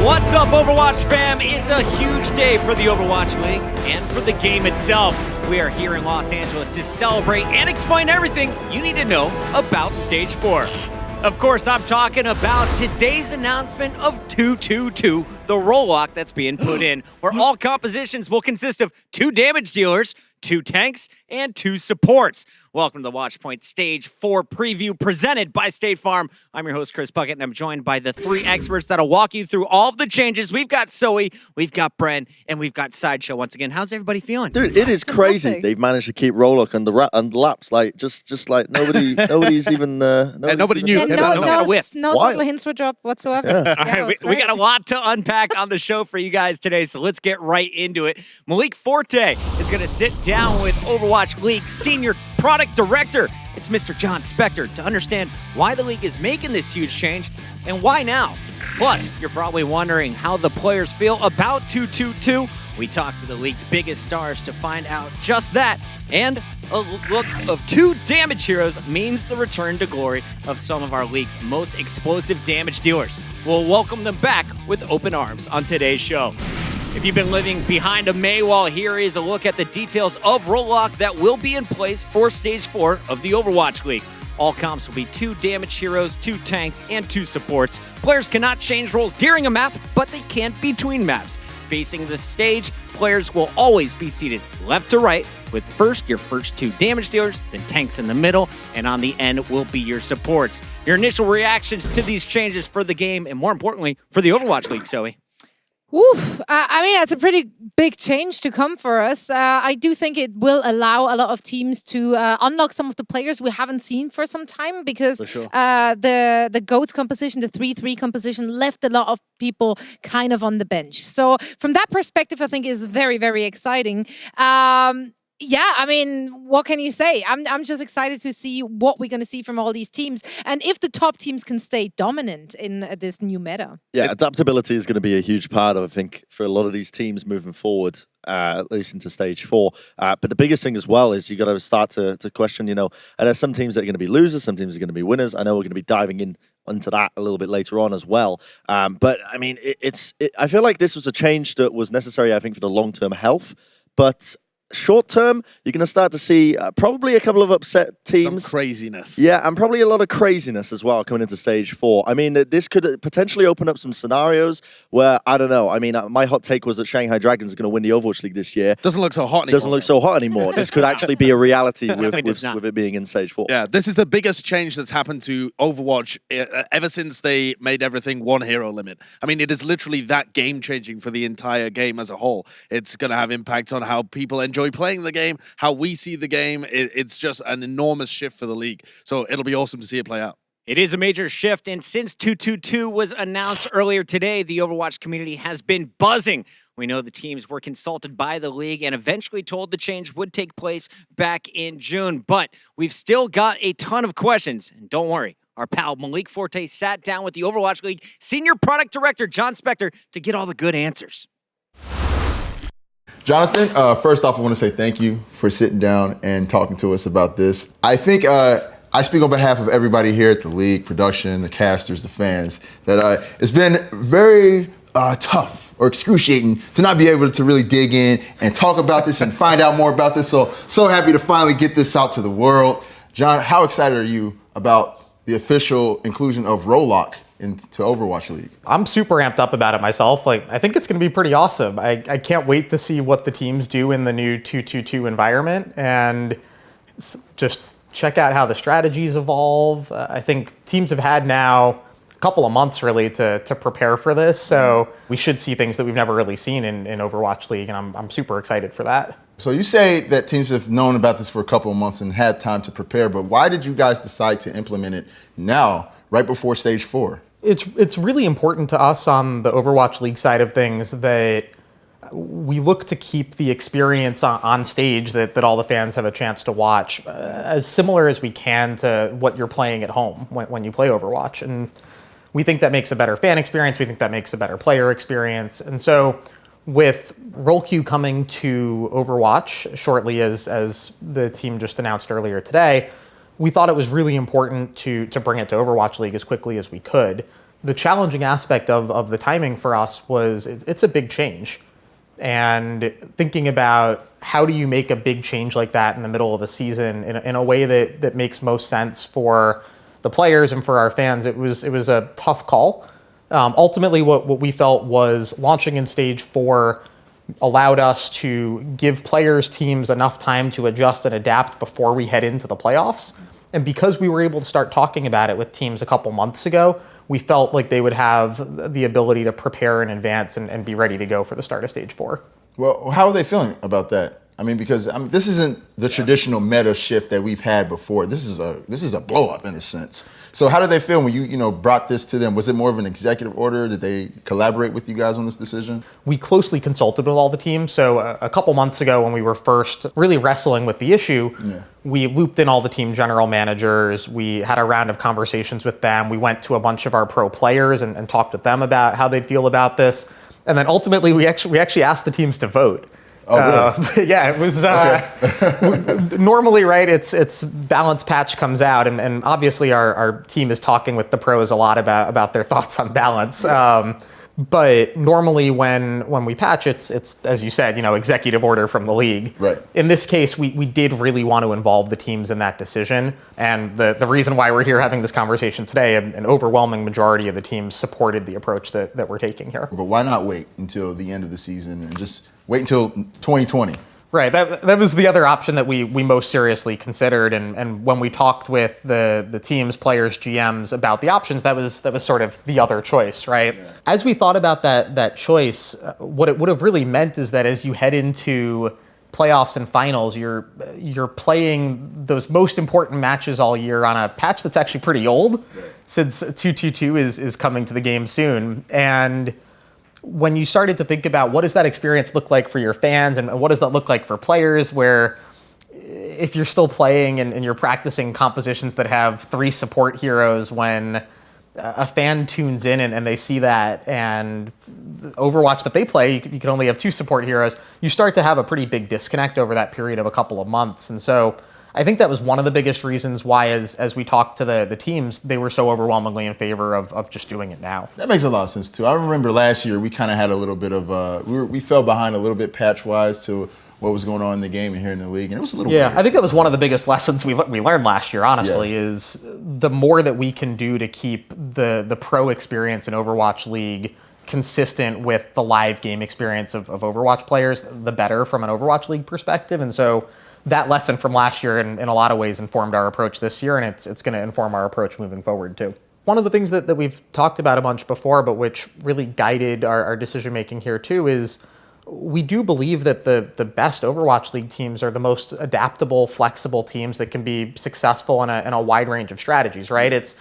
What's up, Overwatch fam? It's a huge day for the Overwatch League and for the game itself. We are here in Los Angeles to celebrate and explain everything you need to know about Stage 4. Of course, I'm talking about today's announcement of 222, the role lock that's being put in, where all compositions will consist of 2 damage dealers, 2 tanks, and 2 supports. Welcome to the Watchpoint Stage 4 preview presented by State Farm. I'm your host, Chris Puckett, and I'm joined by the 3 experts that'll walk you through all of the changes. We've got Zoe, we've got Bren, and we've got Sideshow once again. How's everybody feeling? Dude, it is crazy. They've managed to keep Rollock on the laps, like just like nobody's even nobody knew. No subtle hints were dropped whatsoever. Yeah. All right, we got a lot to unpack on the show for you guys today, so let's get right into it. Malik Forte is going to sit down with Overwatch League Senior Product Director. It's Mr. John Spector to understand why the league is making this huge change and why now. Plus, you're probably wondering how the players feel about 222. We talked to the league's biggest stars to find out just that. And a look of 2 damage heroes means the return to glory of some of our league's most explosive damage dealers. We'll welcome them back with open arms on today's show. If you've been living behind a Maywall, here is a look at the details of Rollock that will be in place for Stage 4 of the Overwatch League. All comps will be 2 damage heroes, 2 tanks, and 2 supports. Players cannot change roles during a map, but they can between maps. Facing the stage, players will always be seated left to right, with your first 2 damage dealers, then tanks in the middle, and on the end will be your supports. Your initial reactions to these changes for the game, and more importantly, for the Overwatch League, Zoe? Oof. I mean, that's a pretty big change to come for us. I do think it will allow a lot of teams to unlock some of the players we haven't seen for some time because the GOATS composition, the 3-3 composition left a lot of people kind of on the bench. So from that perspective, I think is very, very exciting. Yeah, I mean, what can you say? I'm just excited to see what we're going to see from all these teams and if the top teams can stay dominant in this new meta. Yeah, adaptability is going to be a huge part of, I think, for a lot of these teams moving forward, at least into Stage 4. But the biggest thing as well is you got to start to question, and there's some teams that are going to be losers, some teams are going to be winners. I know we're going to be diving into that a little bit later on as well. But, I mean, I feel like this was a change that was necessary, I think, for the long-term health. But short term, you're going to start to see probably a couple of upset teams. Some craziness. Yeah, and probably a lot of craziness as well coming into Stage 4. I mean, this could potentially open up some scenarios where, I don't know, I mean, my hot take was that Shanghai Dragons are going to win the Overwatch League this year. Doesn't look so hot anymore. Doesn't look so hot anymore. This could actually be a reality with it being in Stage 4. Yeah, this is the biggest change that's happened to Overwatch ever since they made everything 1 hero limit. I mean, it is literally that game-changing for the entire game as a whole. It's going to have impact on how people enjoy playing the game, how we see the game. It's just an enormous shift for the league. So it'll be awesome to see it play out. It is a major shift, and since 222 was announced earlier today, the Overwatch community has been buzzing. We know the teams were consulted by the league and eventually told the change would take place back in June, but we've still got a ton of questions, and don't worry. Our pal Malik Forte sat down with the Overwatch League Senior Product Director John Spector to get all the good answers. Jonathan, first off, I want to say thank you for sitting down and talking to us about this. I think I speak on behalf of everybody here at the league, production, the casters, the fans, that it's been very tough or excruciating to not be able to really dig in and talk about this and find out more about this. So happy to finally get this out to the world. John, how excited are you about the official inclusion of Rollock into Overwatch League? I'm super amped up about it myself. I think it's going to be pretty awesome. I can't wait to see what the teams do in the new 222 environment and just check out how the strategies evolve. I think teams have had now a couple of months really to prepare for this, so we should see things that we've never really seen in Overwatch League, and I'm super excited for that. So you say that teams have known about this for a couple of months and had time to prepare, but why did you guys decide to implement it now, right before Stage 4? It's really important to us on the Overwatch League side of things that we look to keep the experience on stage that all the fans have a chance to watch as similar as we can to what you're playing at home when you play Overwatch. And we think that makes a better fan experience. We think that makes a better player experience. And so with Roll Queue coming to Overwatch shortly, as the team just announced earlier today, we thought it was really important to bring it to Overwatch League as quickly as we could The challenging aspect of the timing for us was it's a big change. And thinking about how do you make a big change like that in the middle of a season in a way that makes most sense for the players and for our fans, it was a tough call. Ultimately, what we felt was launching in stage 4 allowed us to give players, teams enough time to adjust and adapt before we head into the playoffs. And because we were able to start talking about it with teams a couple months ago, we felt like they would have the ability to prepare in advance and be ready to go for the start of stage 4. Well, how are they feeling about that? I mean, because this isn't the traditional meta shift that we've had before. This is a blow up in a sense. So how did they feel when you brought this to them? Was it more of an executive order? Did they collaborate with you guys on this decision? We closely consulted with all the teams. So a couple months ago, when we were first really wrestling with the issue, we looped in all the team general managers. We had a round of conversations with them. We went to a bunch of our pro players and talked with them about how they'd feel about this. And then ultimately, we actually asked the teams to vote. Oh, really? Yeah, it was normally, right, it's balance patch comes out, and obviously our team is talking with the pros a lot about their thoughts on balance. But normally when we patch, it's as you said, executive order from the league. Right. In this case, we did really want to involve the teams in that decision. And the reason why we're here having this conversation today, an overwhelming majority of the teams supported the approach that we're taking here. But why not wait until the end of the season and just wait until 2020? Right. That was the other option that we most seriously considered. And when we talked with the teams, players, GMs about the options, that was sort of the other choice, right? Yeah. As we thought about that choice, what it would have really meant is that as you head into playoffs and finals, you're playing those most important matches all year on a patch that's actually pretty old, since 2.2.2 is coming to the game soon. And when you started to think about what does that experience look like for your fans and what does that look like for players, where if you're still playing and you're practicing compositions that have 3 support heroes, when a fan tunes in and they see that, and Overwatch that they play, you can only have 2 support heroes, you start to have a pretty big disconnect over that period of a couple of months. And so I think that was one of the biggest reasons why, as we talked to the teams, they were so overwhelmingly in favor of just doing it now. That makes a lot of sense too. I remember last year we kind of had a little bit of we fell behind a little bit patch-wise to what was going on in the game and here in the league, and it was a little weird. I think that was one of the biggest lessons we learned last year, honestly, is the more that we can do to keep the pro experience in Overwatch League consistent with the live game experience of Overwatch players, the better from an Overwatch League perspective. And so that lesson from last year in a lot of ways informed our approach this year, and it's going to inform our approach moving forward too. One of the things that we've talked about a bunch before, but which really guided our decision making here too, is we do believe that the best Overwatch League teams are the most adaptable, flexible teams that can be successful in a wide range of strategies, right?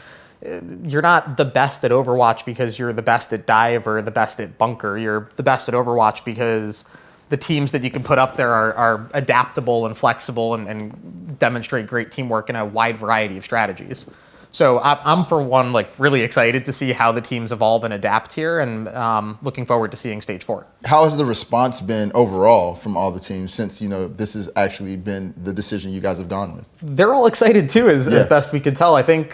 You're not the best at Overwatch because you're the best at dive or the best at bunker. You're the best at Overwatch because the teams that you can put up there are adaptable and flexible and demonstrate great teamwork in a wide variety of strategies. So I'm for one, really excited to see how the teams evolve and adapt here, and looking forward to seeing stage 4. How has the response been overall from all the teams since this has actually been the decision you guys have gone with? They're all excited too, as best we could tell. I think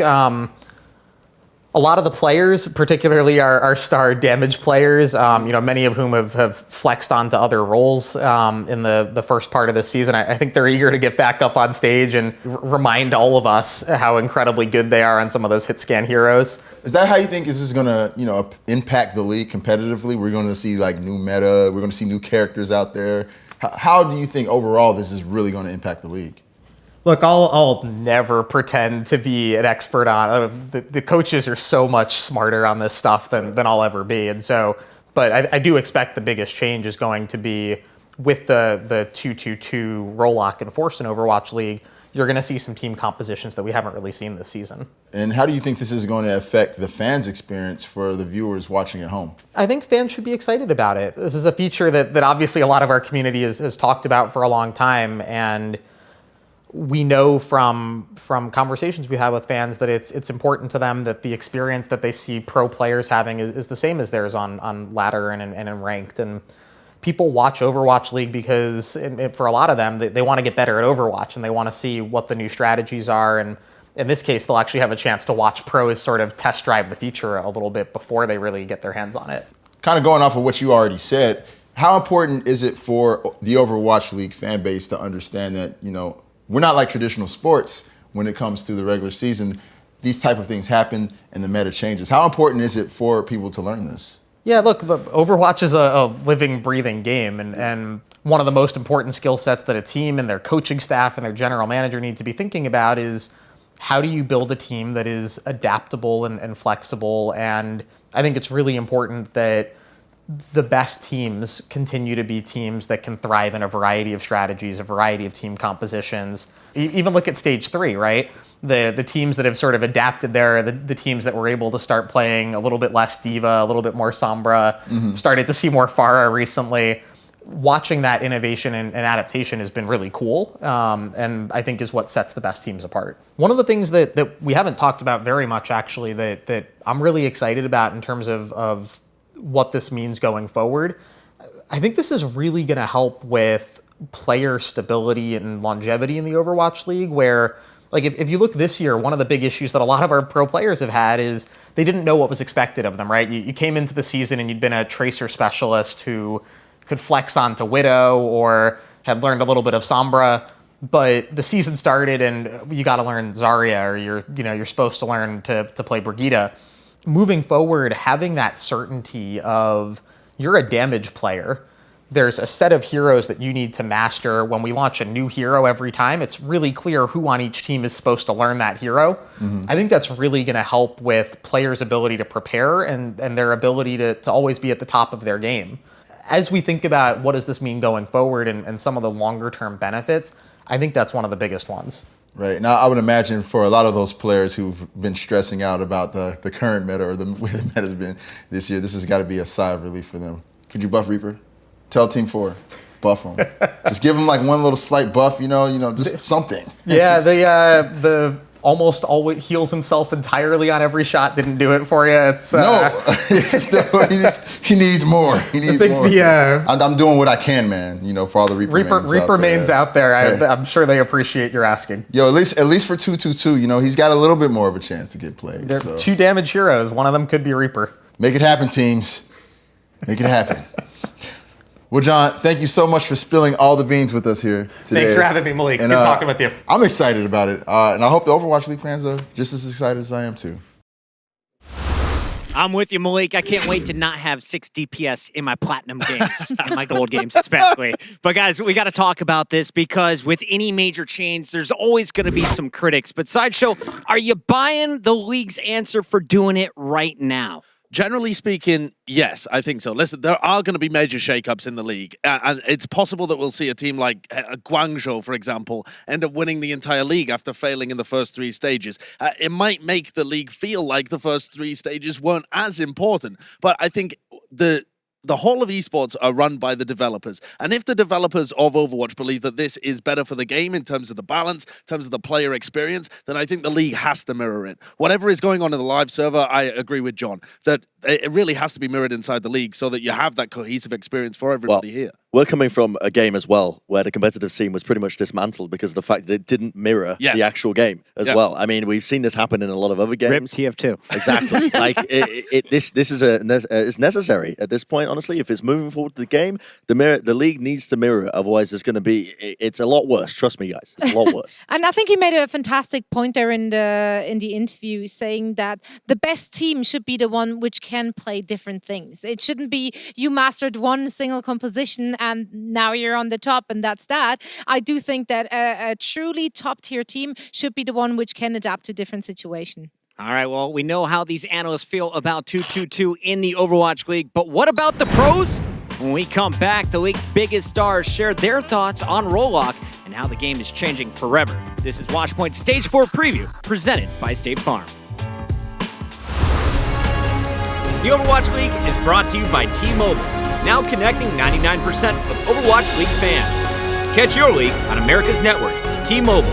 a lot of the players, particularly our star damage players, many of whom have flexed onto other roles in the first part of the season. I think they're eager to get back up on stage and remind all of us how incredibly good they are on some of those hit scan heroes. Is that how you think this is going to, impact the league competitively? We're going to see new meta. We're going to see new characters out there. How do you think overall this is really going to impact the league? Look, I'll never pretend to be an expert on the coaches are so much smarter on this stuff than I'll ever be. And so, but I do expect the biggest change is going to be with the 2-2-2 role lock enforced in Overwatch League. You're going to see some team compositions that we haven't really seen this season. And how do you think this is going to affect the fans' experience for the viewers watching at home? I think fans should be excited about it. This is a feature that obviously a lot of our community has talked about for a long time, and we know from conversations we have with fans that it's important to them that the experience that they see pro players having is the same as theirs on ladder and in ranked. And people watch Overwatch League because for a lot of them, they want to get better at Overwatch and they want to see what the new strategies are. And in this case, they'll actually have a chance to watch pros sort of test drive the feature a little bit before they really get their hands on it. Kind of going off of what you already said, how important is it for the Overwatch League fan base to understand that, we're not like traditional sports when it comes to the regular season? These type of things happen and the meta changes. How important is it for people to learn this? Yeah, look, Overwatch is a living, breathing game, and one of the most important skill sets that a team and their coaching staff and their general manager need to be thinking about is how do you build a team that is adaptable and flexible? And I think it's really important that the best teams continue to be teams that can thrive in a variety of strategies, a variety of team compositions. Even look at stage 3, right? The teams that have sort of adapted there, the teams that were able to start playing a little bit less Diva, a little bit more Sombra, started to see more Pharah recently. Watching that innovation and adaptation has been really cool, and I think is what sets the best teams apart. One of the things that we haven't talked about very much, actually, that I'm really excited about in terms of what this means going forward, I think this is really going to help with player stability and longevity in the Overwatch League, where, like, if you look this year, one of the big issues that a lot of our pro players have had is they didn't know what was expected of them, right? You came into the season and you'd been a tracer specialist who could flex onto Widow or had learned a little bit of Sombra, but the season started and you got to learn Zarya, or you're supposed to learn to play Brigitte. Moving forward, having that certainty of you're a damage player, there's a set of heroes that you need to master. When we launch a new hero every time, it's really clear who on each team is supposed to learn that hero. I think that's really going to help with players' ability to prepare and their ability to always be at the top of their game. As we think about what does this mean going forward and some of the longer term benefits, I think that's one of the biggest ones. Right. Now, I would imagine for a lot of those players who've been stressing out about the current meta or the way the meta's been this year, this has got to be a sigh of relief for them. Could you buff Reaper? Tell Team 4, buff them. Just give them like one little slight buff, just something. Yeah, the almost always heals himself entirely on every shot didn't do it for you. It's no, he needs more. He needs more. I'm doing what I can, man. For all the Reaper mains out there. I'm sure they appreciate your asking. Yo, at least for 222, he's got a little bit more of a chance to get played. They're 2 damage heroes. One of them could be Reaper. Make it happen, teams. Make it happen. Well, John, thank you so much for spilling all the beans with us here today. Thanks for having me, Malik. And, Good talking with you. I'm excited about it, and I hope the Overwatch League fans are just as excited as I am, too. I'm with you, Malik. I can't wait to not have 6 DPS in my platinum games, in my gold games especially. But guys, we got to talk about this because with any major change, there's always going to be some critics. But Sideshow, are you buying the league's answer for doing it right now? Generally speaking, yes, I think so. Listen, there are going to be major shakeups in the league, and it's possible that we'll see a team like Guangzhou, for example, end up winning the entire league after failing in the first 3 stages. It might make the league feel like the first 3 stages weren't as important, but I think the whole of esports are run by the developers. And if the developers of Overwatch believe that this is better for the game in terms of the balance, in terms of the player experience, then I think the league has to mirror it. Whatever is going on in the live server, I agree with John, that it really has to be mirrored inside the league so that you have that cohesive experience for everybody here. We're coming from a game as well where the competitive scene was pretty much dismantled because of the fact that it didn't mirror the actual game as well. I mean, we've seen this happen in a lot of other games. RIP TF2. Exactly. Like this is necessary at this point. Honestly, if it's moving forward the game, the league needs to mirror it. Otherwise, it's a lot worse. Trust me, guys, it's a lot worse. And I think he made a fantastic point there in the interview, saying that the best team should be the one which can play different things. It shouldn't be you mastered one single composition and now you're on the top and that's that. I do think that a truly top tier team should be the one which can adapt to different situations. All right, well, we know how these analysts feel about 222 in the Overwatch League, but what about the pros? When we come back, the league's biggest stars share their thoughts on Rollock and how the game is changing forever. This is Watchpoint Stage 4 Preview, presented by State Farm. The Overwatch League is brought to you by T-Mobile, now connecting 99% of Overwatch League fans. Catch your league on America's network, T-Mobile.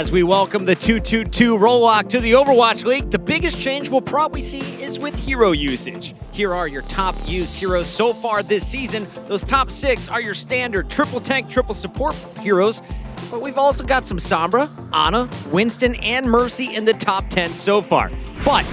As we welcome the 2-2-2 roll-lock to the Overwatch League, the biggest change we'll probably see is with hero usage. Here are your top used heroes so far this season. Those top 6 are your standard triple tank, triple support heroes, but we've also got some Sombra, Ana, Winston, and Mercy in the top 10 so far. But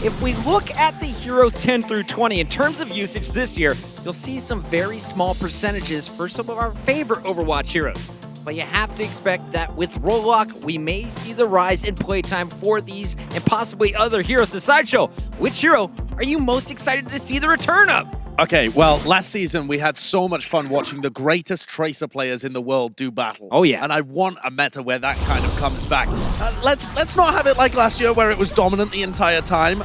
if we look at the heroes 10 through 20 in terms of usage this year, you'll see some very small percentages for some of our favorite Overwatch heroes. But you have to expect that with Roll-Lock, we may see the rise in playtime for these and possibly other heroes. So Sideshow, which hero are you most excited to see the return of? Okay, well, last season we had so much fun watching the greatest Tracer players in the world do battle. Oh, yeah. And I want a meta where that kind of comes back. Let's not have it like last year where it was dominant the entire time.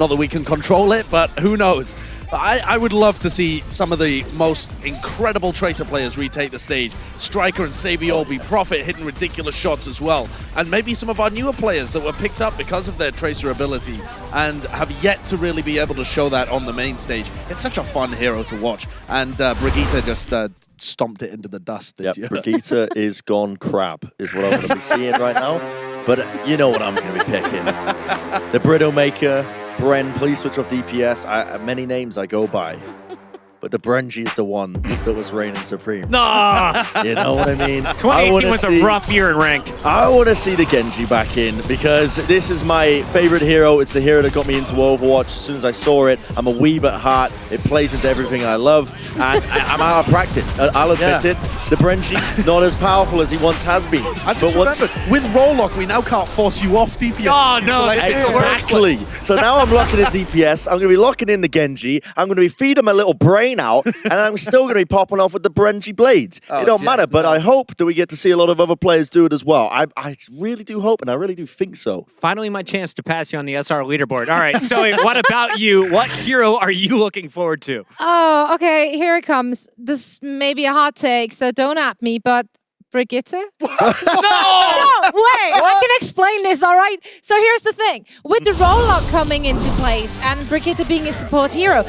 Not that we can control it, but who knows? I would love to see some of the most incredible Tracer players retake the stage. Striker and Sabiolbe, Prophet hitting ridiculous shots as well. And maybe some of our newer players that were picked up because of their Tracer ability and have yet to really be able to show that on the main stage. It's such a fun hero to watch. And Brigitte just stomped it into the dust this year. Brigitte is gone crab, is what I'm going to be seeing right now. But you know what I'm going to be picking. The Brittle Maker. Bren, please switch off DPS. Many names I go by, but the Brenji is the one that was reigning supreme. Nah! You know what I mean? 2018 was a rough year in ranked. I want to see the Genji back in because this is my favorite hero. It's the hero that got me into Overwatch. As soon as I saw it, I'm a weeb at heart. It plays into everything I love, and I'm out of practice. I'll admit it. The Brenji, not as powerful as he once has been. I just remember, with Roll-Lock, we now can't force you off DPS. Oh, no, exactly. So now I'm locking in DPS. I'm going to be locking in the Genji. I'm going to be feeding my little brain out, and I'm still going to be popping off with the Brenji blades. It don't matter, but I hope that we get to see a lot of other players do it as well. I really do hope, and I really do think so. Finally, my chance to pass you on the SR leaderboard. All right, so what about you? What hero are you looking forward to? Oh, okay, here it comes. This may be a hot take, so don't at me, but Brigitte? No! No, wait, I can explain this, all right? So here's the thing. With the Roll-Lock coming into place and Brigitte being a support hero,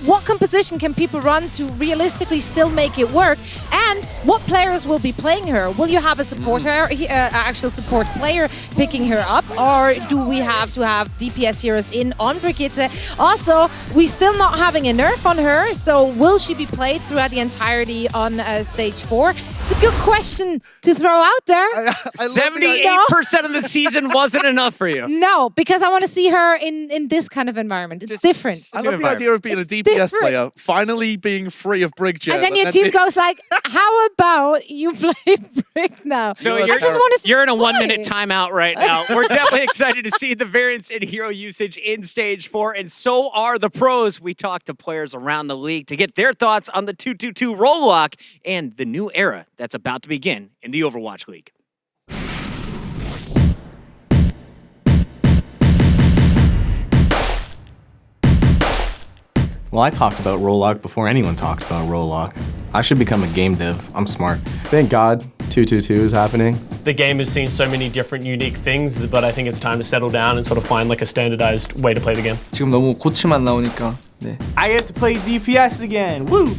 what composition can people run to realistically still make it work? And what players will be playing her? Will you have a supporter, actual support player picking her up? Or do we have to have DPS heroes in on Brigitte? Also, we still not having a nerf on her, so will she be played throughout the entirety on stage 4? It's a good question to throw out there. 78% of the season wasn't enough for you. No, because I want to see her in this kind of environment. It's different. I love the idea of being a DPS player, finally being free of Brig Jet. And then your team goes like, how about you play Brig now? So I just want to see you're in a 1-minute timeout right now. We're definitely excited to see the variance in hero usage in Stage 4, and so are the pros. We talked to players around the league to get their thoughts on the 2-2-2 roll-lock and the new era that's about to begin in the Overwatch League. Well, I talked about Roll-Lock before anyone talked about Roll-Lock. I should become a game dev. I'm smart. Thank God 2-2-2 is happening. The game has seen so many different unique things, but I think it's time to settle down and sort of find like a standardized way to play the game. 지금 너무 고치만 나오니까. 네. I get to play DPS again. Woo!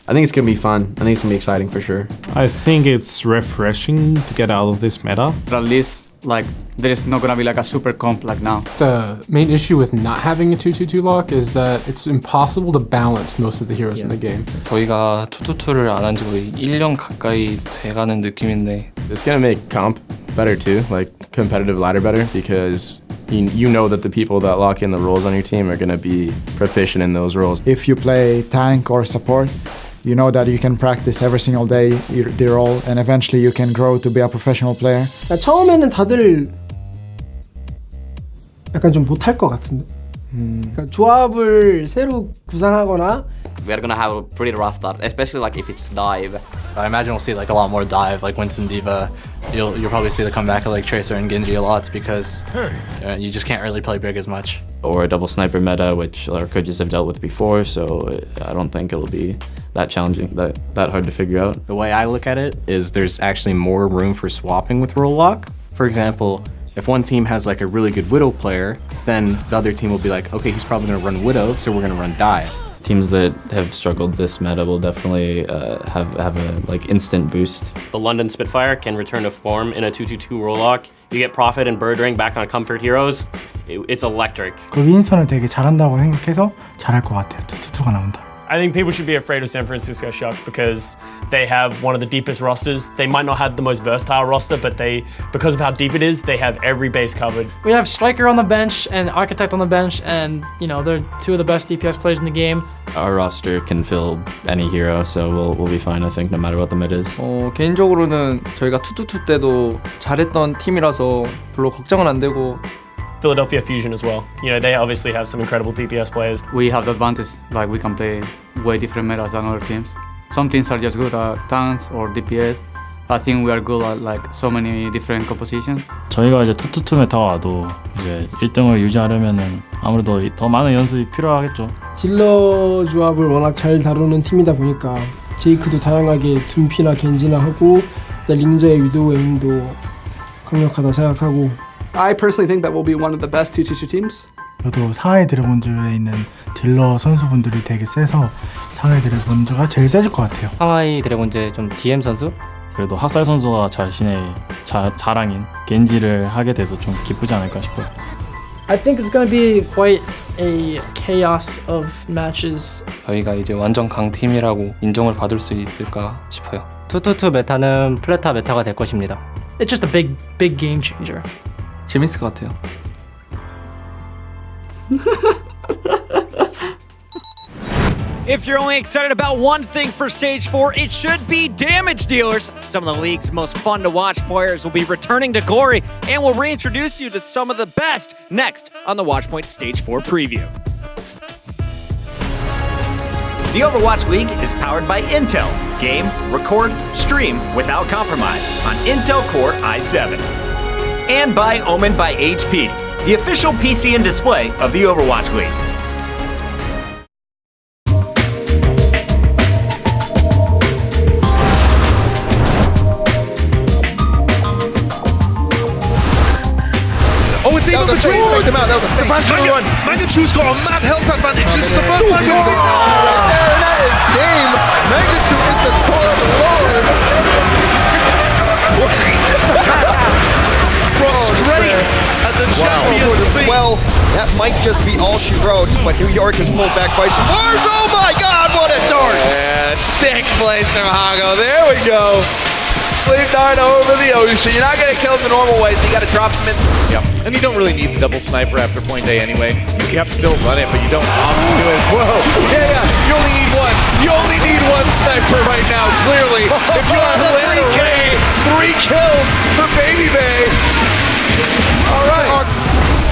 I think it's going to be fun. I think it's going to be exciting for sure. I think it's refreshing to get out of this meta. But at least, like, there's not gonna be like a super comp like now. The main issue with not having a 2-2-2 lock is that it's impossible to balance most of the heroes in the game. 저희가 2-2-2를 안 한 지 거의 1년 가까이 돼가는 느낌인데. It's going to make comp better too, like competitive ladder better, because you know that the people that lock in the roles on your team are going to be proficient in those roles. If you play tank or support, you know that you can practice every single day the role, and eventually you can grow to be a professional player. 처음에는 다들 약간 좀 못할 것 같은데. 그러니까 조합을 새로 구상하거나. We're gonna have a pretty rough start, especially like if it's dive. I imagine we'll see like a lot more dive, like Winston Diva. You'll probably see the comeback of like Tracer and Genji a lot because you just can't really play big as much. Or a double sniper meta, which our coaches have dealt with before, so I don't think it'll be that challenging, that hard to figure out. The way I look at it is there's actually more room for swapping with Roll-Lock. For example, if one team has like a really good Widow player, then the other team will be like, okay, he's probably gonna run Widow, so we're gonna run dive. Teams that have struggled this meta will definitely have a like instant boost. The London Spitfire can return to form in a 2-2-2 roll-lock. You get Prophet and Bird Ring back on Comfort Heroes. It's electric. 그 윈스턴을 되게 잘한다고 생각해서 잘할 것 같아요. 투투투가 나온다. I think people should be afraid of San Francisco Shock because they have one of the deepest rosters. They might not have the most versatile roster, but because of how deep it is, they have every base covered. We have Striker on the bench and Architect on the bench, and they're two of the best DPS players in the game. Our roster can fill any hero, so we'll be fine, I think, no matter what the mid is. 개인적으로는 저희가 투투투 때도 잘했던 팀이라서 별로 걱정은 안 되고. Philadelphia Fusion as well. They obviously have some incredible DPS players. We have the advantage, like we can play way different metas than other teams. Some teams are just good at tanks or DPS. I think we are good at like so many different compositions. 저희가 이제 투투투 메타가 와도 이제 1등을 유지하려면은 아무래도 더 많은 연습이 필요하겠죠. 딜러 조합을 워낙 잘 다루는 팀이다 보니까 제이크도 다양하게 둠피나 겐지나 하고 링저의 위도우 에임도 강력하다 생각하고. I personally think that we'll be one of the best 2-2-2 teams. 저도 상하이 드래곤즈에 있는 딜러 선수분들이 되게 세서 상하이 드래곤즈가 제일 세질 것 같아요. 상하이 드래곤즈의 좀 DM 선수? 그래도 핫살 선수가 자신의 자랑인 겐지를 하게 돼서 좀 기쁘지 않을까 싶어요. I think it's gonna be quite a chaos of matches. 저희가 이제 완전 강팀이라고 인정을 받을 수 있을까 싶어요. 투투투 메타는 플레타 메타가 될 것입니다. It's just a big game changer. 재밌을 것 같아요. If you're only excited about one thing for Stage 4, it should be damage dealers. Some of the league's most fun to watch players will be returning to glory, and we'll reintroduce you to some of the best next on the Watchpoint Stage 4 preview. The Overwatch League is powered by Intel. Game, record, stream without compromise on Intel Core i7. And by Omen by HP, the official PC and display of the Overwatch League. Oh, it's even between them. That was a fake. Devan's going to run. Mangachu's got a mad health advantage. This is the first time we've seen that. Right there, and that is game. Mangachu is the Torb Lord. Prostrate at the champion's feet. Well, that might just be all she wrote, but New York has pulled back quite some bars. Oh my God, what a dart! Yeah, sick place from Hago. There we go. Sleep dart over the ocean. You're not going to kill him the normal way, so you got to drop him in. Yep. And you don't really need the double sniper after point A anyway. You can still run it, but you don't opt to do it. Whoa. Yeah. You only need one. You only need one sniper right now, clearly. If you have Lana Ray, 3 kills for Baby Bay. All right.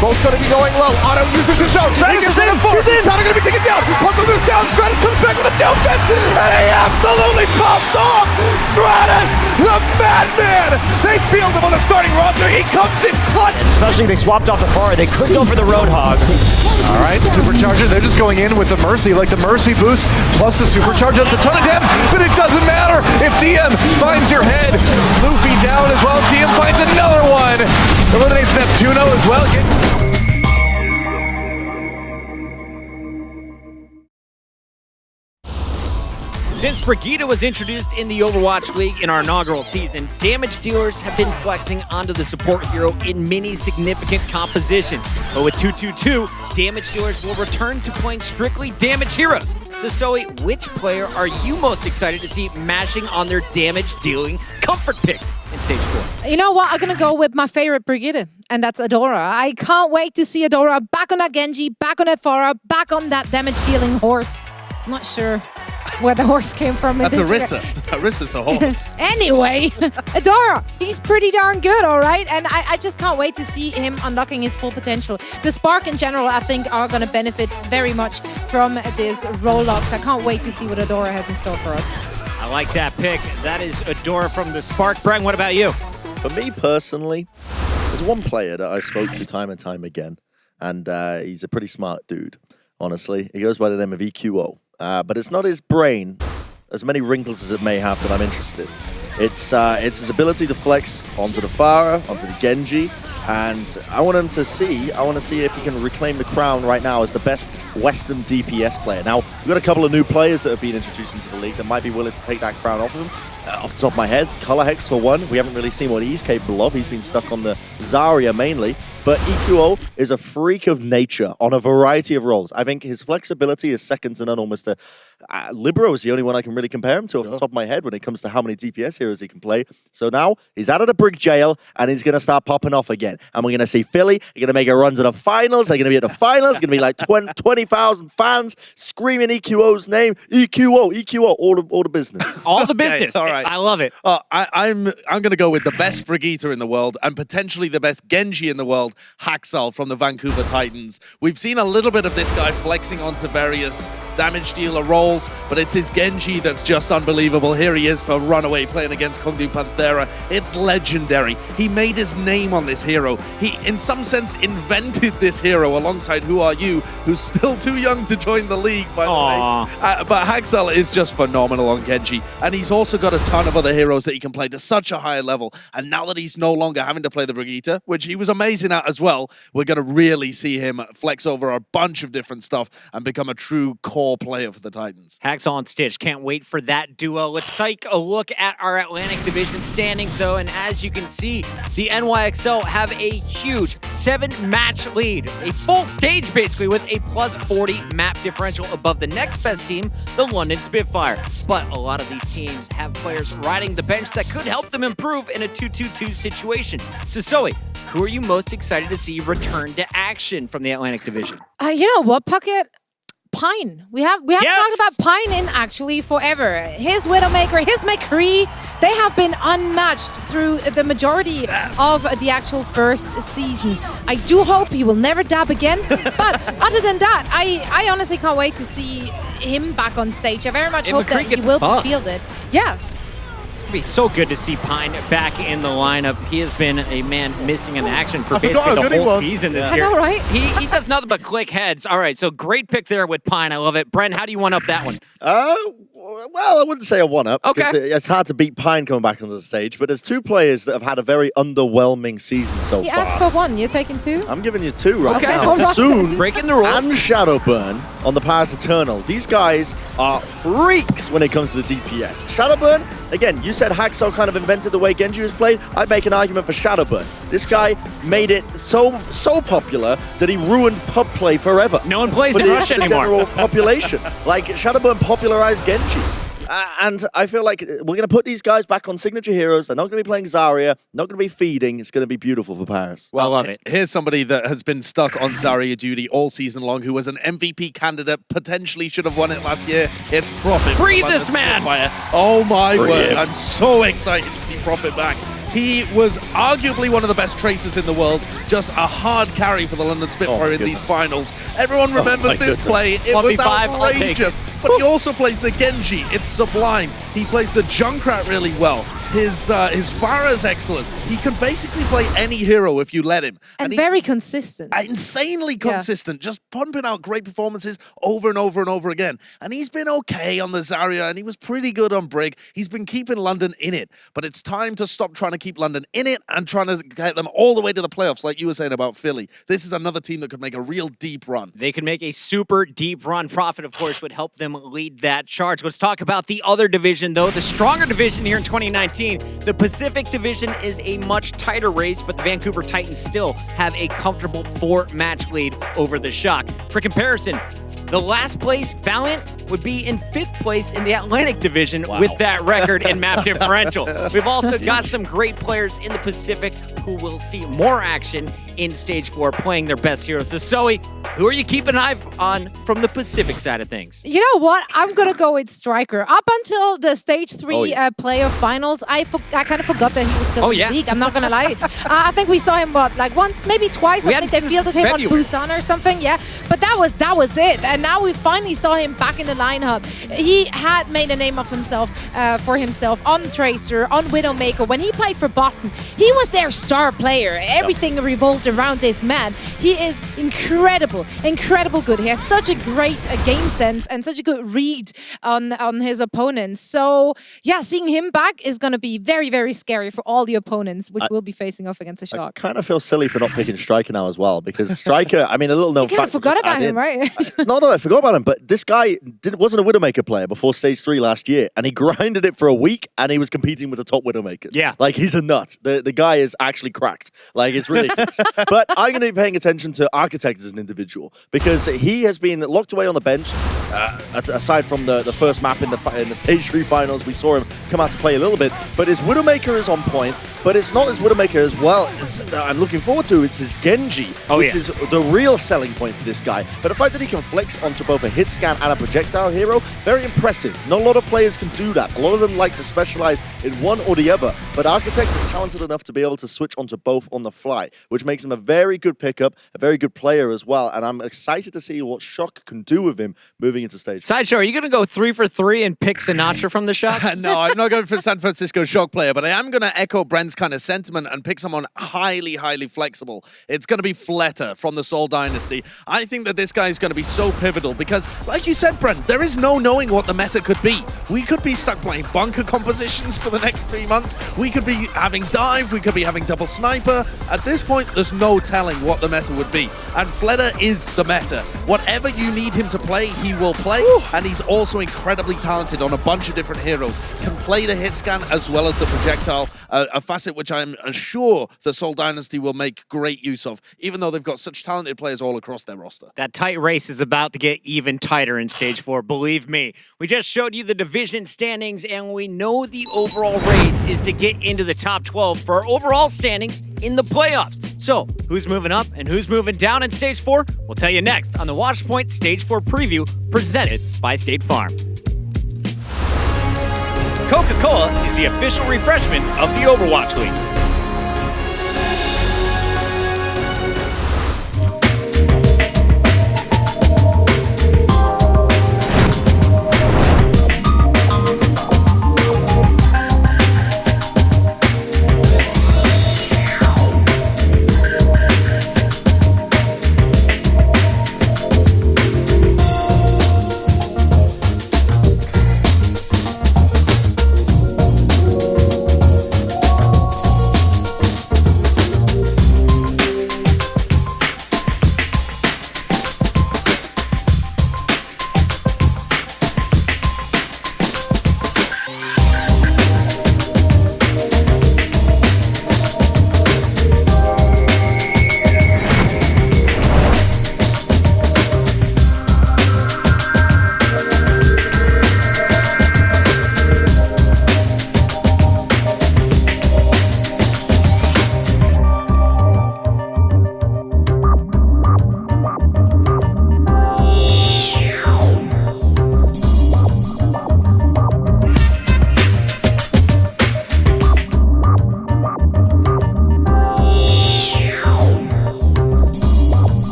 Both going to be going low. Otto uses his own. Stratus is in. He's going to be taken down. Punko goes down. Stratus comes back with a no fist. And he absolutely pops off. Stratus, the madman. They field him on the starting roster. He comes in clutch. Especially they swapped off the bar. They could go for the Roadhog. All right, Supercharger. They're just going in with the Mercy. Like the Mercy boost plus the Supercharger. That's a ton of damage. But it doesn't matter. If DM finds your head. Luffy down as well. DM finds another one. Eliminates Neptuno as well. Since Brigitte was introduced in the Overwatch League in our inaugural season, damage dealers have been flexing onto the support hero in many significant compositions. But with 2-2-2, damage dealers will return to playing strictly damage heroes. So Zoe, which player are you most excited to see mashing on their damage dealing comfort picks in Stage 4? You know what? I'm going to go with my favorite Brigitte, and that's Adora. I can't wait to see Adora back on that Genji, back on that Pharah, back on that damage dealing horse. I'm not sure where the horse came from. That's Orisa. Orisa's the horse. Anyway, Adora, he's pretty darn good, all right? And I just can't wait to see him unlocking his full potential. The Spark in general, I think, are going to benefit very much from this roll-ups. I can't wait to see what Adora has in store for us. I like that pick. That is Adora from the Spark. Brent, what about you? For me personally, there's one player that I spoke to time and time again, and he's a pretty smart dude, honestly. He goes by the name of EQO. But it's not his brain, as many wrinkles as it may have, that I'm interested in. It's his ability to flex onto the Pharah, onto the Genji, and I want to see if he can reclaim the crown right now as the best Western DPS player. Now, we've got a couple of new players that have been introduced into the league that might be willing to take that crown off of him. Off the top of my head, Color Hex for one. We haven't really seen what he's capable of. He's been stuck on the Zarya mainly. But EQO is a freak of nature on a variety of roles. I think his flexibility is second to none almost to... Libero is the only one I can really compare him to off the top of my head when it comes to how many DPS heroes he can play. So now he's out of the brick jail and he's going to start popping off again. And we're going to see Philly. They're going to make a run to the finals. They're going to be at the finals. It's going to be like 20,000 fans screaming EQO's name. EQO, all the business. All the business. All right. I love it. I'm going to go with the best Brigitte in the world and potentially the best Genji in the world, Haxal from the Vancouver Titans. We've seen a little bit of this guy flexing onto various damage dealer roles, but it's his Genji that's just unbelievable. Here he is for Runaway playing against Kongdu Panthera. It's legendary. He made his name on this hero. He, in some sense, invented this hero alongside Who Are You, who's still too young to join the league, by the way. But Haxal is just phenomenal on Genji, and he's also got a ton of other heroes that he can play to such a high level. And now that he's no longer having to play the Brigitte, which he was amazing at as well, we're going to really see him flex over a bunch of different stuff and become a true core player for the Titans. Haxal and Stitch, can't wait for that duo. Let's take a look at our Atlantic Division standings, though, and as you can see, the NYXL have a huge 7-match lead, a full stage basically with a plus 40 map differential above the next best team, the London Spitfire. But a lot of these teams have players riding the bench that could help them improve in a 2-2-2 situation. So Zoe, who are you most excited to see return to action from the Atlantic Division? You know what, Puckett? Pine. We have talked about Pine in actually forever. His Widowmaker, his McCree, they have been unmatched through the majority of the actual first season. I do hope he will never dab again. But other than that, I honestly can't wait to see him back on stage. I very much hope that he will be fielded. Yeah. Be so good to see Pine back in the lineup. He has been a man missing in action for basically the whole season this year. I know, right? He does nothing but click heads. All right, so great pick there with Pine. I love it. Bren, how do you one up that one? Well, I wouldn't say a one-up. Okay. It's hard to beat Pine coming back onto the stage, but there's two players that have had a very underwhelming season so He far. asked for one. You're taking two? I'm giving you two right now. All right. Soon, breaking the rules. and Shadowburn on the Paris Eternal. These guys are freaks when it comes to the DPS. Shadowburn, again, you said Haxal kind of invented the way Genji was played. I'd make an argument for Shadowburn. This guy made it so popular that he ruined pub play forever. No one plays for in the Russia anymore. general population. Like, Shadowburn popularized Genji. And I feel like we're going to put these guys back on signature heroes. They're not going to be playing Zarya, not going to be feeding. It's going to be beautiful for Paris. Well, I love it. Here's somebody that has been stuck on Zarya duty all season long, who was an MVP candidate, potentially should have won it last year. It's Prophet. Free this man! Oh my word. him. I'm so excited to see Prophet back. He was arguably one of the best tracers in the world, just a hard carry for the London Spitfire in these finals. Everyone remembers this play. It was 1v5, outrageous. But he also plays the Genji. It's sublime. He plays the Junkrat really well. His Pharah is excellent. He can basically play any hero if you let him. And very consistent. Insanely consistent, just pumping out great performances over and over and over again. And he's been okay on the Zarya, and he was pretty good on Brig. He's been keeping London in it, but it's time to stop trying to keep London in it and trying to get them all the way to the playoffs, like you were saying about Philly. This is another team that could make a real deep run. They could make a super deep run. Profit, of course, would help them lead that charge. Let's talk about the other division, though. The stronger division here in 2019. The Pacific Division is a much tighter race, but the Vancouver Titans still have a comfortable 4-match lead over the Shock. For comparison, the last place Valiant would be in 5th place in the Atlantic Division with that record and map differential. We've also got some great players in the Pacific who will see more action in Stage 4 playing their best heroes. So Zoe, who are you keeping an eye on from the Pacific side of things? You know what? I'm going to go with Striker. Up until the Stage 3 playoff finals, I kind of forgot that he was still in the league. I'm not going to lie. I think we saw him, like once, maybe twice. I think they fielded him on Busan or something. Yeah, but that was it. And now we finally saw him back in the the lineup. He had made a name of himself for himself on Tracer, on Widowmaker. When he played for Boston, he was their star player. Everything revolved around this man. He is incredible good. He has such a great game sense and such a good read on his opponents. So yeah, seeing him back is going to be very, very scary for all the opponents which will be facing off against the Shock. I kind of feel silly for not picking Striker now as well, because Striker, I mean, a little known fact. You kind of forgot about him, right? No, I forgot about him, but this guy wasn't a Widowmaker player before Stage 3 last year, and he grinded it for a week, and he was competing with the top Widowmakers. Yeah. Like, he's a nut. The guy is actually cracked. Like, it's ridiculous. But I'm going to be paying attention to Architect as an individual, because he has been locked away on the bench. Aside from the first map in the Stage 3 finals, we saw him come out to play a little bit, but his Widowmaker is on point, but it's not his Widowmaker as well as I'm looking forward to. It's his Genji, which is the real selling point for this guy. But the fact that he can flex onto both a hit scan and a projectile hero, very impressive. Not a lot of players can do that. A lot of them like to specialize in one or the other, but Architect is talented enough to be able to switch onto both on the fly, which makes him a very good pickup, a very good player as well, and I'm excited to see what Shock can do with him moving into Stage 4. Sideshow, are you going to go 3 for 3 and pick Sinatra from the Shock? No, I'm not going for San Francisco Shock player, but I am going to echo Brent's kind of sentiment and pick someone highly, highly flexible. It's going to be Fleta from the Seoul Dynasty. I think that this guy is going to be so pivotal because, like you said, Brent, there is no knowing what the meta could be. We could be stuck playing bunker compositions for the next 3 months. We could be having dive. We could be having double sniper. At this point, there's no telling what the meta would be. And Fleta is the meta. Whatever you need him to play, he will play. And he's also incredibly talented on a bunch of different heroes. Can play the hit scan as well as the projectile, a facet which I'm sure the Seoul Dynasty will make great use of, even though they've got such talented players all across their roster. That tight race is about to get even tighter in Stage 4, believe me. We just showed you the division standings, and we know the overall race is to get into the top 12 for our overall standings in the playoffs. So, who's moving up and who's moving down in Stage 4? We'll tell you next on the Watchpoint Stage 4 preview presented by State Farm. Coca-Cola is the official refreshment of the Overwatch League.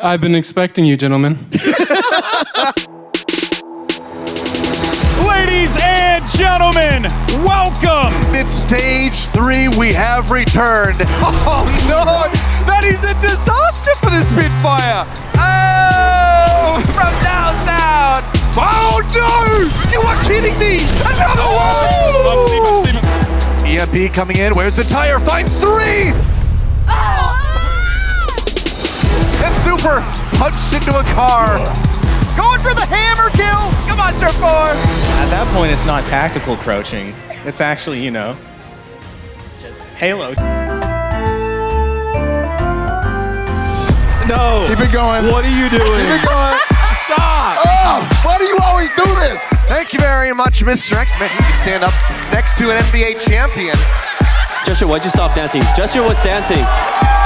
I've been expecting you, gentlemen. Ladies and gentlemen, welcome! It's Stage 3, we have returned. Oh no, that is a disaster for the Spitfire! Oh, from downtown! Oh no, you are kidding me! Another one! EMP coming in, where's the tire? Finds 3! And Super punched into a car. Going for the hammer kill! Come on, Sir 4! At that point, it's not tactical crouching. It's actually, you know, Halo. No. Keep it going. What are you doing? Keep it going. stop! Oh, why do you always do this? Thank you very much, Mr. X-Men. You can stand up next to an NBA champion. Joshua, why'd you stop dancing? Joshua was dancing.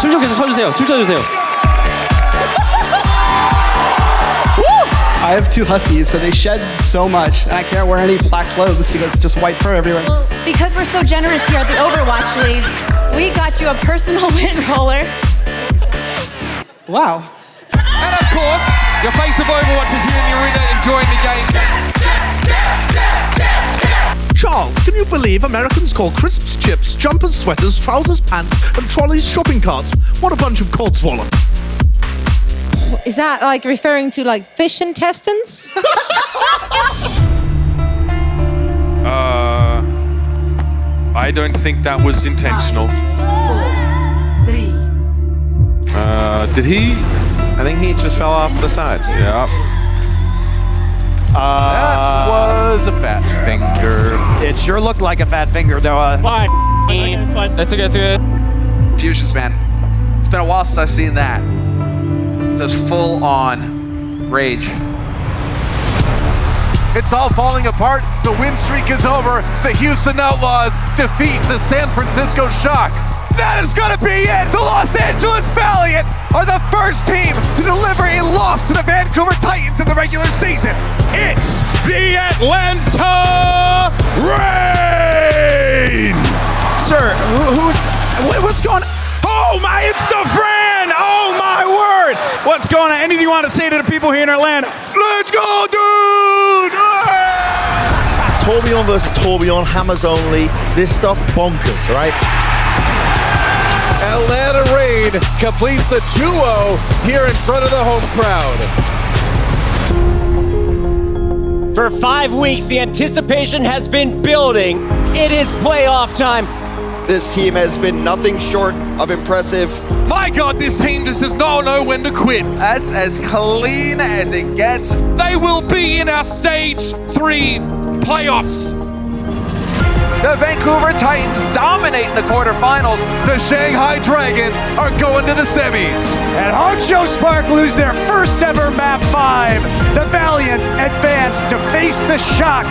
춤 좀 계속 춰주세요. 춤 춰주세요. I have 2 huskies, so they shed so much, and I can't wear any black clothes because it's just white fur everywhere. Well, because we're so generous here at the Overwatch League, we got you a personal wind roller. Wow. And of course, your face of Overwatch is here in the arena enjoying the game. Charles, can you believe Americans call crisps chips, jumpers sweaters, trousers pants, and trolleys shopping carts? What a bunch of codswallop. Is that like referring to like fish intestines? I don't think that was intentional. 4, 3. Did he? I think he just fell off the side. Yeah. That was a fat finger. It sure looked like a fat finger, though. Fine. It's fine. That's okay, that's okay. Fusions, man. It's been a while since I've seen that. Just full-on rage. It's all falling apart. The win streak is over. The Houston Outlaws defeat the San Francisco Shock. That is gonna be it! The Los Angeles Valiant are the first team to deliver a loss to the Vancouver Titans in the regular season. It's the Atlanta Reign! Sir, what's going on? Oh my, it's the friend! Oh my word! What's going on? Anything you want to say to the people here in Atlanta? Let's go, dude! Tourbillon versus Tourbillon, hammers only. This stuff bonkers, right? Atlanta Reign completes the 2-0 here in front of the home crowd. For 5 weeks, the anticipation has been building. It is playoff time. This team has been nothing short of impressive. My God, this team just does not know when to quit. That's as clean as it gets. They will be in our stage 3 playoffs. The Vancouver Titans dominate the quarterfinals. The Shanghai Dragons are going to the semis. And Hangzhou Spark lose their first ever map 5. The Valiant advance to face the Shock.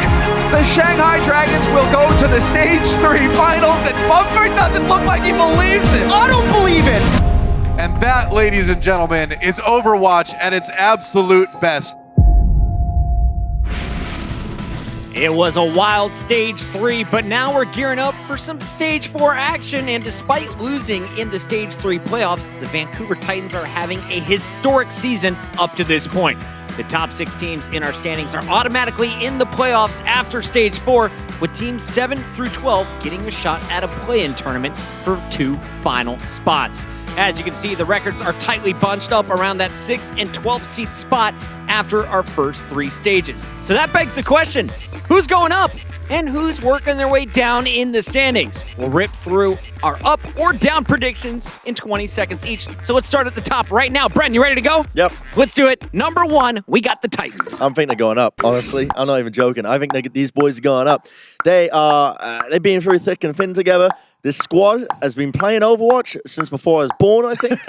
The Shanghai Dragons will go to the stage 3 finals, and Bumper doesn't look like he believes it. I don't believe it. And that, ladies and gentlemen, is Overwatch at its absolute best. It was a wild Stage 3, but now we're gearing up for some Stage 4 action, and despite losing in the Stage 3 playoffs, the Vancouver Titans are having a historic season up to this point. The top 6 teams in our standings are automatically in the playoffs after Stage 4, with teams 7 through 12 getting a shot at a play-in tournament for 2 final spots. As you can see, the records are tightly bunched up around that 6th and 12th seed spot after our first 3 stages. So that begs the question, who's going up and who's working their way down in the standings? We'll rip through our up or down predictions in 20 seconds each. So let's start at the top right now. Bren, you ready to go? Yep. Let's do it. Number 1, we got the Titans. I'm thinking they're going up, honestly. I'm not even joking. I think these boys are going up. They've been through thick and thin together. This squad has been playing Overwatch since before I was born, I think.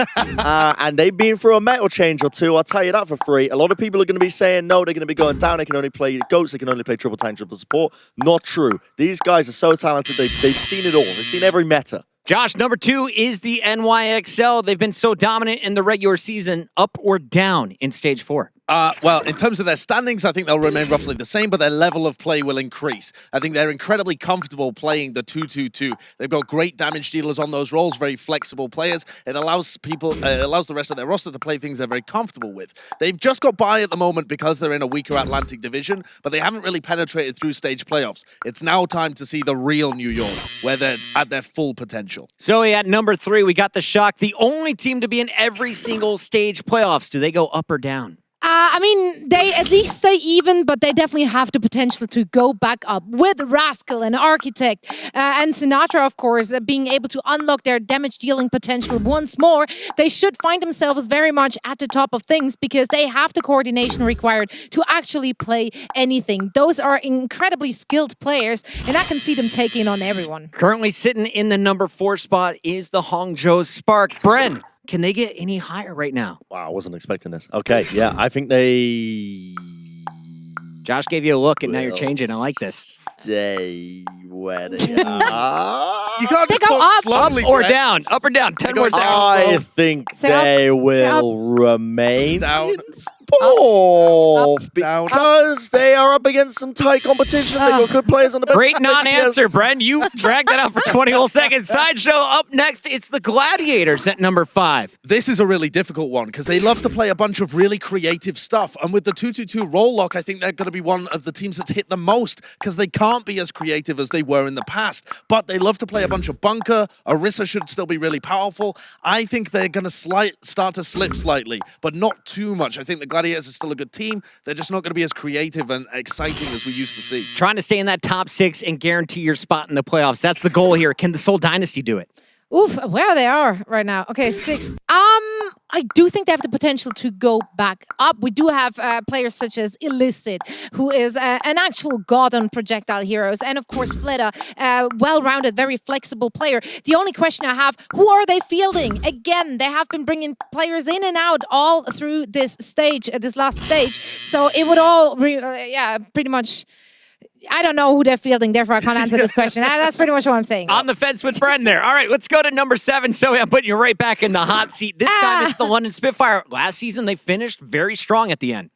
And they've been through a metal change or two, I'll tell you that for free. A lot of people are going to be saying, no, they're going to be going down. They can only play GOATs. They can only play triple tank, triple support. Not true. These guys are so talented. They've seen it all. They've seen every meta. Josh, number 2 is the NYXL. They've been so dominant in the regular season, up or down in Stage 4? Well, in terms of their standings, I think they'll remain roughly the same, but their level of play will increase. I think they're incredibly comfortable playing the 2-2-2. They've got great damage dealers on those roles, very flexible players. It allows the rest of their roster to play things they're very comfortable with. They've just got by at the moment because they're in a weaker Atlantic division, but they haven't really penetrated through stage playoffs. It's now time to see the real New York, where they're at their full potential. So at number 3, we got the Shock, the only team to be in every single stage playoffs. Do they go up or down? I mean, they at least stay even, but they definitely have the potential to go back up with Rascal and Architect and Sinatra, of course, being able to unlock their damage-dealing potential once more. They should find themselves very much at the top of things because they have the coordination required to actually play anything. Those are incredibly skilled players, and I can see them taking on everyone. Currently sitting in the number 4 spot is the Hangzhou Spark. Bren, Can they get any higher right now? Wow, I wasn't expecting this. Okay, yeah, I think they... Josh gave you a look, and now you're changing. I like this. Stay where they are. You can't They just go talk up. slowly, Up or Greg. down? Up or down? 10 more seconds. I think Say up. they will remain fourth because they are up against some tight competition. They got good players on the bench. Great non-answer, Bren. You dragged that out for 20 whole seconds. Sideshow up next. It's the Gladiators at number 5. This is a really difficult one because they love to play a bunch of really creative stuff. And with the 2-2-2 roll lock, I think they're going to be one of the teams that's hit the most because they can't be as creative as they were in the past. But they love to play a bunch of bunker. Orisa should still be really powerful. I think they're going to start to slip slightly, but not too much. I think the Gladiators are still a good team. They're just not going to be as creative and exciting as we used to see. Trying to stay in that top 6 and guarantee your spot in the playoffs. That's the goal here. Can the Seoul Dynasty do it? Oof, where they are right now. Okay, 6th. I do think they have the potential to go back up. We do have players such as Illicit, who is an actual god on projectile heroes. And of course, Fleta, well-rounded, very flexible player. The only question I have, who are they fielding? Again, they have been bringing players in and out all through this stage, this last stage. So it would all, pretty much... I don't know who they're fielding, therefore I can't answer this question. That's pretty much what I'm saying. On the fence with Bren there. All right, let's go to number 7. So I'm putting you right back in the hot seat. This time it's the London Spitfire. Last season, they finished very strong at the end.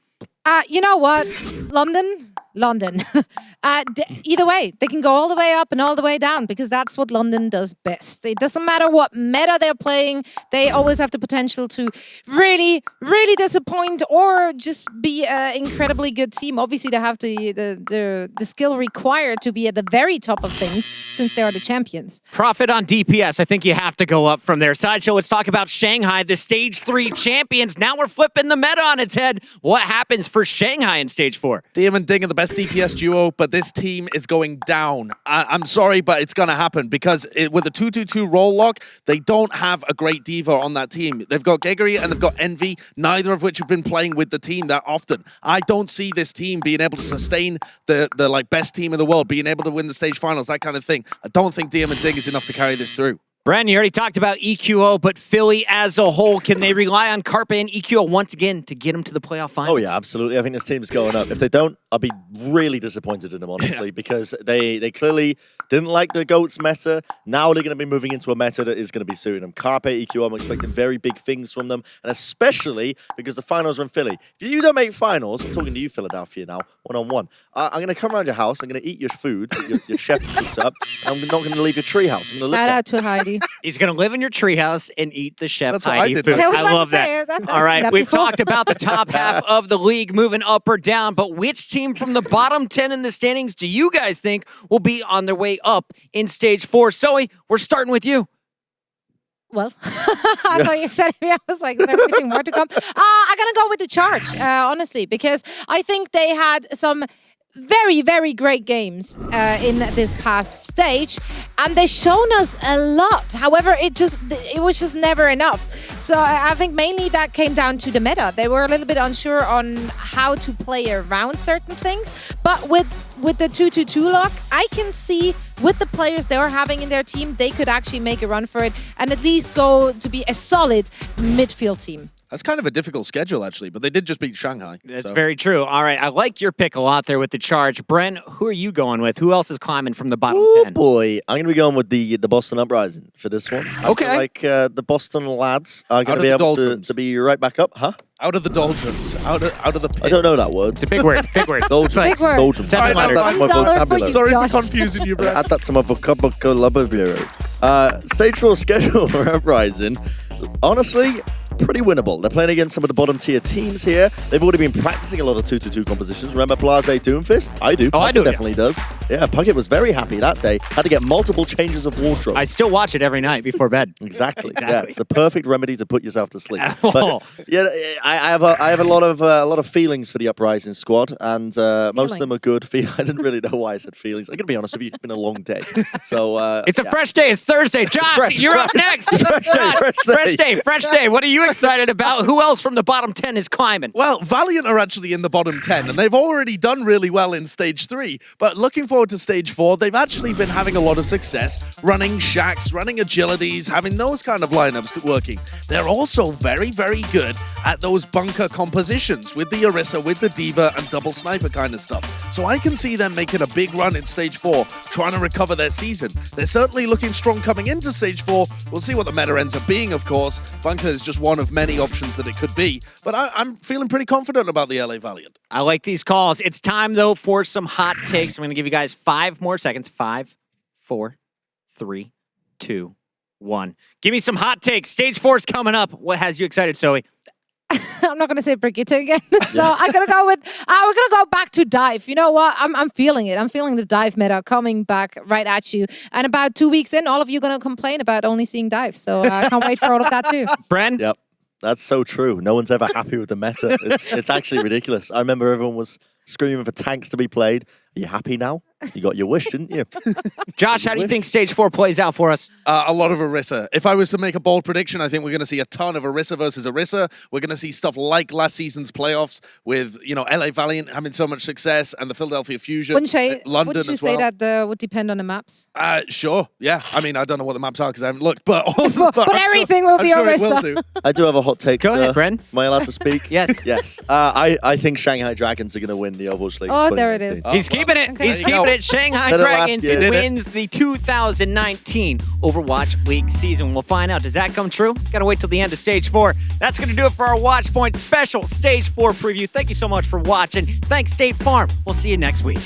You know what? London. Either way, they can go all the way up and all the way down because that's what London does best. It doesn't matter what meta they're playing. They always have the potential to really, really disappoint or just be an incredibly good team. Obviously, they have the skill required to be at the very top of things since they are the champions. Profit on DPS. I think you have to go up from there. Sideshow, let's talk about Shanghai, the Stage 3 champions. Now we're flipping the meta on its head. What happens for Shanghai in Stage 4? DM and Ding are the best DPS duo, but this team is going down. I'm sorry, but it's going to happen because with the 2-2-2 roll lock, they don't have a great diva on that team. They've got Geggery and they've got Envy, neither of which have been playing with the team that often. I don't see this team being able to sustain the like best team in the world, being able to win the stage finals, that kind of thing. I don't think DM and Ding is enough to carry this through. Bren, you already talked about EQO, but Philly as a whole, can they rely on Carpe and EQO once again to get them to the playoff finals? Oh, yeah, absolutely. I think this team's going up. If they don't, I'll be really disappointed in them, honestly, because they clearly didn't like the GOATS meta. Now they're going to be moving into a meta that is going to be suiting them. Carpe, EQO, I'm expecting very big things from them, and especially because the finals are in Philly. If you don't make finals, I'm talking to you, Philadelphia, now, one-on-one. I'm going to come around your house, I'm going to eat your food, your chef puts up, and I'm not going to leave your treehouse. Shout out to Heidi. He's going to live in your treehouse and eat the chef That's what Heidi I did. food. Yeah, I love that. All right, we've talked about the top half of the league moving up or down, but which team from the bottom 10 in the standings do you guys think will be on their way up in Stage 4? Zoe, we're starting with you. Well, I thought you said me. I was like, is there anything more to come? I'm going to go with the Charge, honestly, because I think they had some very, very great games in this past stage, and they've shown us a lot. However, it was just never enough. So I think mainly that came down to the meta. They were a little bit unsure on how to play around certain things, but with the 2-2-2 lock, I can see with the players they are having in their team, they could actually make a run for it and at least go to be a solid midfield team. That's kind of a difficult schedule, actually, but they did just beat Shanghai. That's very true. All right, I like your pick a lot there with the Charge. Bren, who are you going with? Who else is climbing from the bottom 10? Oh, boy. I'm going to be going with the Boston Uprising for this one. I feel like the Boston lads are going to be able to be right back up. Huh? Out of the doldrums. Out of the pit. I don't know that word. It's a big word. Big word. Doldrums. Big word. Doldrums. Seven letters. That's my vocabulary. Sorry for confusing you, Brett. Add that to my vocabulary. Stage 4 schedule for Uprising. Honestly, pretty winnable. They're playing against some of the bottom tier teams here. They've already been practicing a lot of 2-2 compositions. Remember Blase Doomfist? I do. Oh, I do. Definitely does. Yeah, Puckett was very happy that day. Had to get multiple changes of wardrobe. I still watch it every night before bed. Exactly. Yeah, it's a perfect remedy to put yourself to sleep. But yeah, I have a lot of feelings for the Uprising squad, and most of them are good. I didn't really know why I said feelings. I'm gonna be honest with you. It's been a long day, so it's a fresh day. It's Thursday. Josh, you're up next. Fresh day. Fresh day. What are you excited about? Who else from the bottom 10 is climbing? Well, Valiant are actually in the bottom 10, and they've already done really well in Stage 3. But looking forward to Stage 4, they've actually been having a lot of success running Shacks, running Agilities, having those kind of lineups working. They're also very, very good at those bunker compositions with the Orisa, with the Diva, and double sniper kind of stuff. So I can see them making a big run in Stage 4, trying to recover their season. They're certainly looking strong coming into Stage 4. We'll see what the meta ends up being, of course. Bunker is just one of many options that it could be. But I'm feeling pretty confident about the LA Valiant. I like these calls. It's time, though, for some hot takes. I'm going to give you guys 5 more seconds. 5, 4, 3, 2, 1. Give me some hot takes. Stage 4 is coming up. What has you excited, Zoe? I'm not going to say Brigitte again. So I'm going to go with, we're going to go back to dive. You know what? I'm feeling it. I'm feeling the dive meta coming back right at you. And about 2 weeks in, all of you are going to complain about only seeing dive. So I can't wait for all of that too. Bren? Yep. That's so true. No one's ever happy with the meta. It's actually ridiculous. I remember everyone was screaming for tanks to be played. Are you happy now? You got your wish, didn't you? Josh, how do you think Stage 4 plays out for us? A lot of Orisa. If I was to make a bold prediction, I think we're going to see a ton of Orisa versus Orisa. We're going to see stuff like last season's playoffs with, LA Valiant having so much success and the Philadelphia Fusion. Wouldn't London you as say well. that would depend on the maps? Sure. Yeah. I mean, I don't know what the maps are because I haven't looked, but but everything will be Orisa. I do have a hot take. Go ahead, Bren. Am I allowed to speak? Yes. Yes. I think Shanghai Dragons are going to win the Overwatch League. Oh, there it is. He's keeping it. Okay. He's keeping it. Shanghai Dragons wins the 2019 Overwatch League season. We'll find out. Does that come true? Gotta wait till the end of Stage 4. That's gonna do it for our Watchpoint special Stage 4 preview. Thank you so much for watching. Thanks, State Farm. We'll see you next week.